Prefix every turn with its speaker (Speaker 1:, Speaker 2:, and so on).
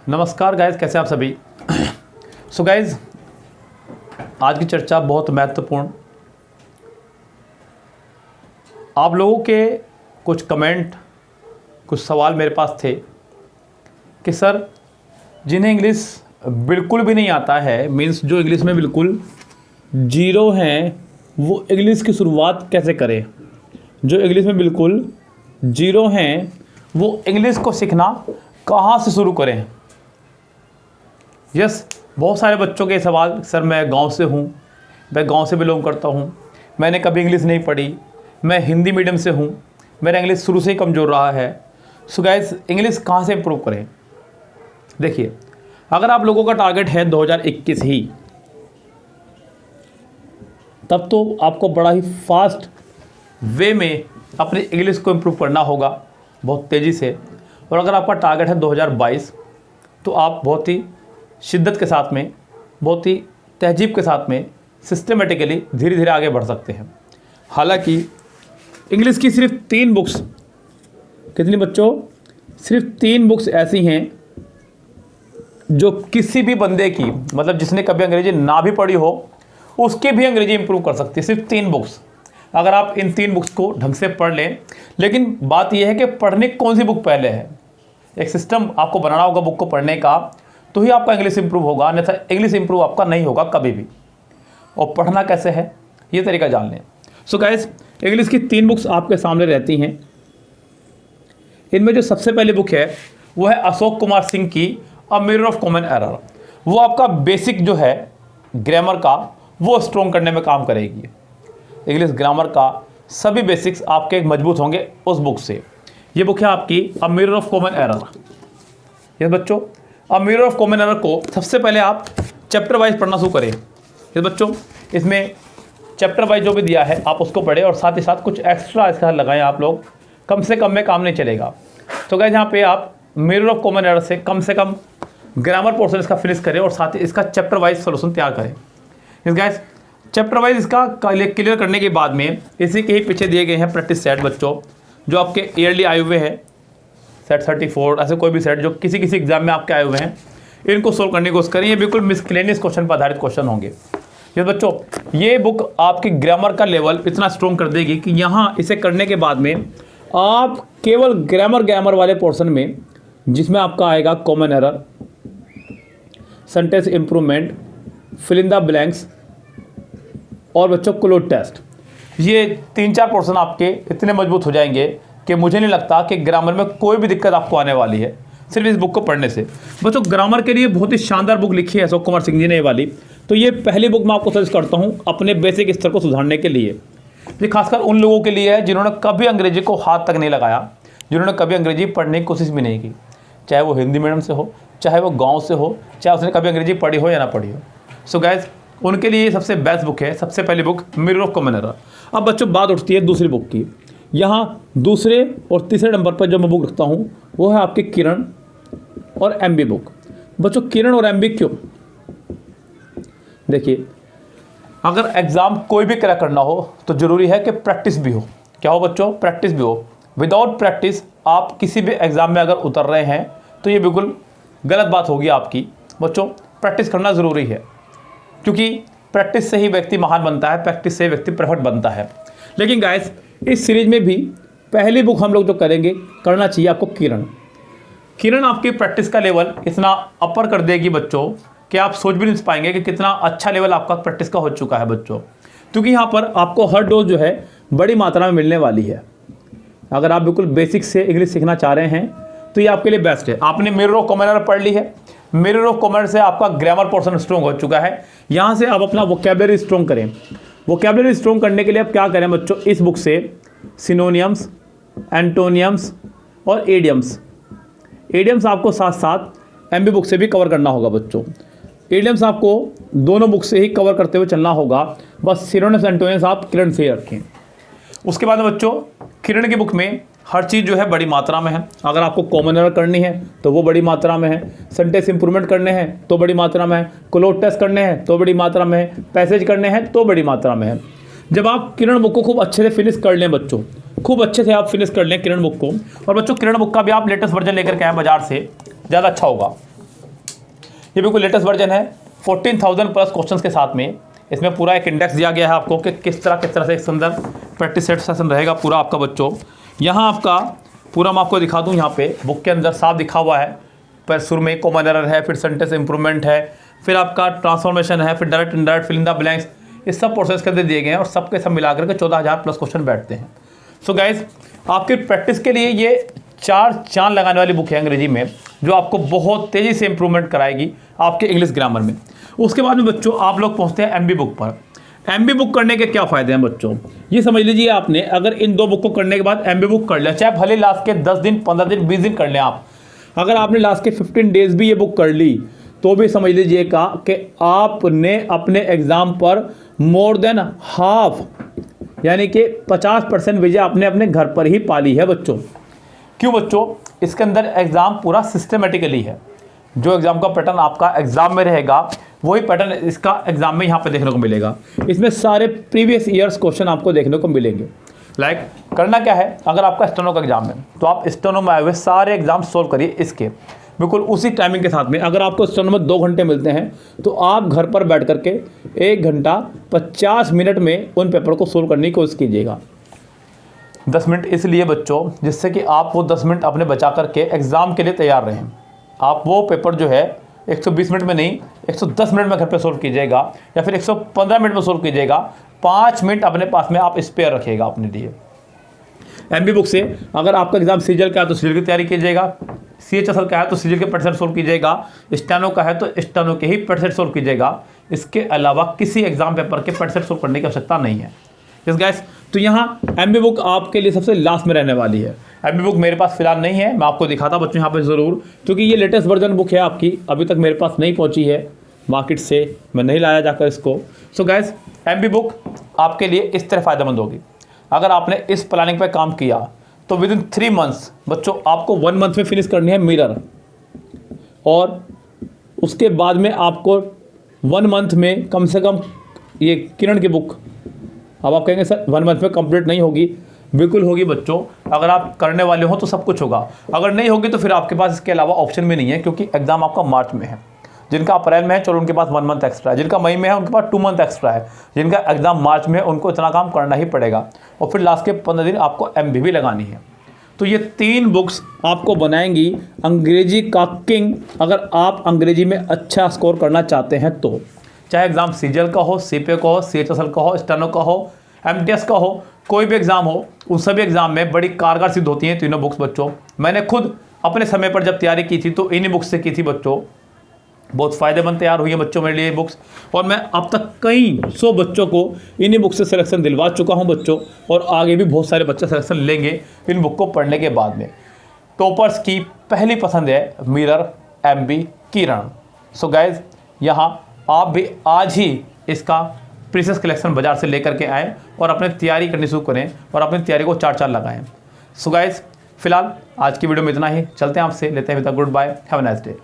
Speaker 1: नमस्कार गाइज, कैसे आप सभी। सो गाइज, आज की चर्चा बहुत महत्वपूर्ण। आप लोगों के कुछ कमेंट, कुछ सवाल मेरे पास थे कि सर जिन्हें इंग्लिश बिल्कुल भी नहीं आता है, मीन्स जो इंग्लिश में बिल्कुल जीरो हैं, वो इंग्लिश की शुरुआत कैसे करें। जो इंग्लिश में बिल्कुल जीरो हैं वो इंग्लिश को सीखना कहाँ से शुरू करें। यस, बहुत सारे बच्चों के सवाल, सर मैं गांव से हूँ, मैं गांव से बिलोंग करता हूँ, मैंने कभी इंग्लिश नहीं पढ़ी, मैं हिंदी मीडियम से हूँ, मेरा इंग्लिश शुरू से ही कमज़ोर रहा है। सो गाइस, इंग्लिश कहाँ से इम्प्रूव करें। देखिए, अगर आप लोगों का टारगेट है 2021 ही, तब तो आपको बड़ा ही फास्ट वे में अपनी इंग्लिश को इम्प्रूव करना होगा, बहुत तेज़ी से। और अगर आपका टारगेट है 2022, तो आप बहुत ही शिद्दत के साथ में, बहुत ही तहजीब के साथ में, सिस्टमेटिकली धीरे धीरे आगे बढ़ सकते हैं। हालांकि इंग्लिश की सिर्फ 3 बुक्स, कितनी बच्चों, सिर्फ 3 बुक्स ऐसी हैं जो किसी भी बंदे की, मतलब जिसने कभी अंग्रेजी ना भी पढ़ी हो, उसकी भी अंग्रेजी इंप्रूव कर सकती है। सिर्फ 3 बुक्स, अगर आप इन 3 बुक्स को ढंग से पढ़ लें। लेकिन बात यह है कि पढ़ने कौन सी बुक पहले है। एक सिस्टम आपको बनाना होगा बुक को पढ़ने का, तो ही आपका इंग्लिश इंप्रूव होगा, अन्यथा इंग्लिश इंप्रूव आपका नहीं होगा कभी भी। और पढ़ना कैसे है, ये तरीका जान लें। सो गाइस, इंग्लिश की 3 बुक्स आपके सामने रहती हैं। इनमें जो सबसे पहली बुक है वो है अशोक कुमार सिंह की a mirror of common error. वो आपका बेसिक जो है ग्रामर का, वो स्ट्रॉन्ग करने में काम करेगी। इंग्लिश ग्रामर का सभी बेसिक्स आपके मजबूत होंगे उस बुक से। ये बुक है आपकी a mirror of common error. ये बच्चों, a mirror of common error को सबसे पहले आप चैप्टर वाइज पढ़ना शुरू करें। ये बच्चों, इसमें चैप्टर वाइज जो भी दिया है आप उसको पढ़ें, और साथ ही साथ कुछ एक्स्ट्रा इसका लगाएं आप लोग, कम से कम में काम नहीं चलेगा। तो गाइस, यहाँ पे आप मिरर ऑफ कॉमन एरर से कम ग्रामर पोर्शन इसका फिनिश करें, और साथ ही इसका चैप्टर वाइज सोल्यूशन तैयार करें। इस गाइस, चैप्टर वाइज इसका क्लियर करने के बाद में इसी के ही पीछे दिए गए हैं प्रैक्टिस सेट बच्चों, जो आपके ईयरली आए हुए हैं, सेट 34, ऐसे कोई भी सेट जो किसी एग्जाम में आपके आए हुए हैं, इनको सोल्व करने की कोशिश करें। ये बिल्कुल मिसलेनियस क्वेश्चन पर आधारित क्वेश्चन होंगे। ये बच्चों, ये बुक आपकी ग्रामर का लेवल इतना स्ट्रॉन्ग कर देगी कि यहाँ इसे करने के बाद में आप केवल ग्रामर वाले पोर्शन में, जिसमें आपका आएगा common error, sentence improvement, fill in the blanks और बच्चों क्लोज टेस्ट, ये 3-4 पोर्शन आपके इतने मजबूत हो जाएंगे कि मुझे नहीं लगता कि ग्रामर में कोई भी दिक्कत आपको आने वाली है सिर्फ इस बुक को पढ़ने से। बच्चों, ग्रामर के लिए बहुत ही शानदार बुक लिखी है अशोक कुमार सिंह जी ने ये वाली। तो ये पहली बुक मैं आपको सजेस्ट करता हूँ अपने बेसिक स्तर को सुधारने के लिए। ये खासकर उन लोगों के लिए है जिन्होंने कभी अंग्रेजी को हाथ तक नहीं लगाया, जिन्होंने कभी अंग्रेजी पढ़ने की कोशिश भी नहीं की, चाहे वो हिंदी मीडियम से हो, चाहे वो गाँव से हो, चाहे उसने कभी अंग्रेजी पढ़ी हो या ना पढ़ी हो। सो गाइज, उनके लिए सबसे बेस्ट बुक है सबसे पहली book mirror of common error. अब बच्चों, बात उठती है दूसरी बुक की। यहाँ दूसरे और तीसरे नंबर पर जो मैं बुक रखता हूँ वो है आपकी किरण और एमबी बुक। बच्चों, किरण और एमबी क्यों? देखिए, अगर एग्ज़ाम कोई भी क्रैक करना हो तो ज़रूरी है कि प्रैक्टिस भी हो। क्या हो बच्चों? प्रैक्टिस भी हो। विदाउट प्रैक्टिस आप किसी भी एग्ज़ाम में अगर उतर रहे हैं तो ये बिल्कुल गलत बात होगी आपकी। बच्चों, प्रैक्टिस करना ज़रूरी है, क्योंकि प्रैक्टिस से ही व्यक्ति महान बनता है, प्रैक्टिस से व्यक्ति परफेक्ट बनता है। लेकिन गाइस, इस सीरीज में भी पहली बुक हम लोग जो करेंगे, करना चाहिए आपको किरण। किरण आपकी प्रैक्टिस का लेवल इतना अपर कर देगी बच्चों कि आप सोच भी नहीं पाएंगे कि कितना अच्छा लेवल आपका प्रैक्टिस का हो चुका है बच्चों। क्योंकि यहाँ पर आपको हर डोज जो है बड़ी मात्रा में मिलने वाली है। अगर आप बिल्कुल बेसिक से इंग्लिश सीखना चाह रहे हैं तो ये आपके लिए बेस्ट है। आपने मिरर ऑफ कॉमन एरर पढ़ ली है, मिरर ऑफ कॉमन से आपका ग्रामर पोर्शन स्ट्रॉन्ग हो चुका है। यहाँ से आप अपना वोकैबुलरी स्ट्रॉन्ग करें। वोकैबुलरी स्ट्रॉन्ग करने के लिए आप क्या करें बच्चों? इस बुक से सिनोनियम्स, एंटोनियम्स और एडियम्स आपको साथ साथ एमबी बुक से भी कवर करना होगा बच्चों। एडियम्स आपको दोनों बुक से ही कवर करते हुए चलना होगा। बस सिनोनियम्स, एंटोनियम्स आप किरण से ही रखें। उसके बाद बच्चों, किरण की बुक में हर चीज़ जो है बड़ी मात्रा में है। अगर आपको कॉमन एरर करनी है तो वो बड़ी मात्रा में है, सेंटेंस इंप्रूवमेंट करने हैं तो बड़ी मात्रा में है, क्लोज टेस्ट करने हैं तो बड़ी मात्रा में है, पैसेज करने हैं तो बड़ी मात्रा में है। जब आप किरण बुक को खूब अच्छे से फिनिश कर लें बच्चों, खूब अच्छे से आप फिनिश कर लें किरण बुक को, और बच्चों किरण बुक का भी आप लेटेस्ट वर्जन लेकर के आए बाजार से, ज़्यादा अच्छा होगा। ये बिल्कुल लेटेस्ट वर्जन है 14,000 प्लस क्वेश्चंस के साथ में। इसमें पूरा एक इंडेक्स दिया गया है आपको कि किस तरह से एक सुंदर प्रैक्टिस सेट सेशन रहेगा पूरा आपका बच्चों। यहाँ आपका पूरा मैं आपको दिखा दूँ, यहाँ पे बुक के अंदर साफ दिखा हुआ है। पर शुरू में कॉमन एरर है, फिर सेंटेंस इंप्रूवमेंट है, फिर आपका ट्रांसफॉर्मेशन है, फिर direct indirect, fill in the blanks, ये सब प्रोसेस के अंदर दिए गए हैं और सबके सब मिलाकर के 14,000 प्लस क्वेश्चन बैठते हैं। सो गाइज आपकी प्रैक्टिस के लिए ये 4 चांद लगाने वाली बुक है अंग्रेजी में, जो आपको बहुत तेज़ी से इंप्रूवमेंट कराएगी आपके इंग्लिश ग्रामर में। उसके बाद में बच्चों आप लोग पहुँचते हैं MB बुक पर। MB बुक करने के क्या फ़ायदे हैं बच्चों, ये समझ लीजिए आपने अगर इन 2 बुक को करने के बाद MB बुक कर लिया, चाहे भले लास्ट के 10 दिन, 15 दिन, 20 दिन कर लें आप, अगर आपने लास्ट के 15 डेज भी ये बुक कर ली तो भी समझ लीजिएगा कि आपने अपने एग्ज़ाम पर मोर देन हाफ यानी कि 50% विजय आपने अपने घर पर ही पाली है बच्चों। क्यों बच्चों, इसके अंदर एग्ज़ाम पूरा सिस्टमेटिकली है। जो एग्ज़ाम का पैटर्न आपका एग्ज़ाम में रहेगा वही पैटर्न इसका एग्ज़ाम में यहाँ पे देखने को मिलेगा। इसमें सारे प्रीवियस ईयर्स क्वेश्चन आपको देखने को मिलेंगे। लाइक करना क्या है, अगर आपका स्टेनो का एग्ज़ाम है तो आप स्टेनो में आए हुए सारे एग्ज़ाम सोल्व करिए इसके बिल्कुल उसी टाइमिंग के साथ में। अगर आपको स्टेनो में 2 घंटे मिलते हैं तो आप घर पर बैठ करके 1 घंटा 50 मिनट में उन पेपर को सोल्व करने की कोशिश कीजिएगा। 10 मिनट इसलिए बच्चों जिससे कि आप वो 10 मिनट अपने बचा करके एग्ज़ाम के लिए तैयार रहें। आप वो पेपर जो है 120 मिनट में नहीं 110 मिनट में घर पे सोल्व कीजिएगा, या फिर 115 मिनट में सोल्व कीजिएगा। 5 मिनट अपने पास में आप स्पेयर रखिएगा अपने लिए। MB बुक से अगर आपका एग्जाम सीजीएल का है तो सीजीएल की तैयारी कीजिएगा, CHSL का है तो सीजीएल के % सोल्व कीजिएगा, स्टेनो का है तो स्टेनो के ही % सोल्व कीजिएगा। इसके अलावा किसी एग्जाम पेपर के % सोल्व करने की आवश्यकता नहीं है। यस गाइस, तो यहाँ MB बुक आपके लिए सबसे लास्ट में रहने वाली है। MB बुक मेरे पास फिलहाल नहीं है, मैं आपको दिखाता बच्चों यहाँ पे ज़रूर, क्योंकि ये लेटेस्ट वर्जन बुक है आपकी, अभी तक मेरे पास नहीं पहुँची है मार्केट से, मैं नहीं लाया जाकर इसको। सो गाइस MB बुक आपके लिए इस तरह फ़ायदेमंद होगी। अगर आपने इस प्लानिंग पे काम किया तो विद इन 3 मंथ्स बच्चों आपको 1 मंथ में फिनिश करनी है मिरर, और उसके बाद में आपको 1 मंथ में कम से कम ये किरण की बुक। अब आप कहेंगे सर 1 मंथ में कंप्लीट नहीं होगी, बिल्कुल होगी बच्चों। अगर आप करने वाले हो तो सब कुछ होगा, अगर नहीं होगी तो फिर आपके पास इसके अलावा ऑप्शन भी नहीं है, क्योंकि एग्ज़ाम आपका मार्च में है। जिनका अप्रैल में है चलो उनके पास 1 मंथ एक्स्ट्रा है, जिनका मई में है उनके पास 2 मंथ एक्स्ट्रा है, जिनका एग्ज़ाम मार्च में है उनको इतना काम करना ही पड़ेगा, और फिर लास्ट के 15 दिन आपको MB भी लगानी है। तो ये 3 बुक्स आपको बनाएंगी अंग्रेजी का किंग, अगर आप अंग्रेजी में अच्छा स्कोर करना चाहते हैं तो। चाहे एग्ज़ाम CGL का हो, CPA का हो, CHSL का हो, स्टेनो का हो, MTS का हो, कोई भी एग्ज़ाम हो, उन सभी एग्ज़ाम में बड़ी कारगर सिद्ध होती हैं तीनों बुक्स बच्चों। मैंने खुद अपने समय पर जब तैयारी की थी तो इन्हीं बुक्स से की थी बच्चों। बहुत फ़ायदेमंद तैयार हुई है बच्चों मेरे लिए बुक्स, और मैं अब तक कई 100 बच्चों को इन्हीं बुक से सिलेक्शन दिलवा चुका हूं बच्चों, और आगे भी बहुत सारे बच्चे सिलेक्शन लेंगे इन बुक को पढ़ने के बाद में। टॉपर्स की पहली पसंद है मिरर, MB, किरण। सो गाइज यहाँ आप भी आज ही इसका प्रीसियस कलेक्शन बाजार से लेकर के आएँ और अपनी तैयारी करनी शुरू करें और अपनी तैयारी को 4 लगाएँ। सो गाइज फिलहाल आज की वीडियो में इतना ही, चलते हैं आपसे, लेते हैं with goodbye, have a nice day.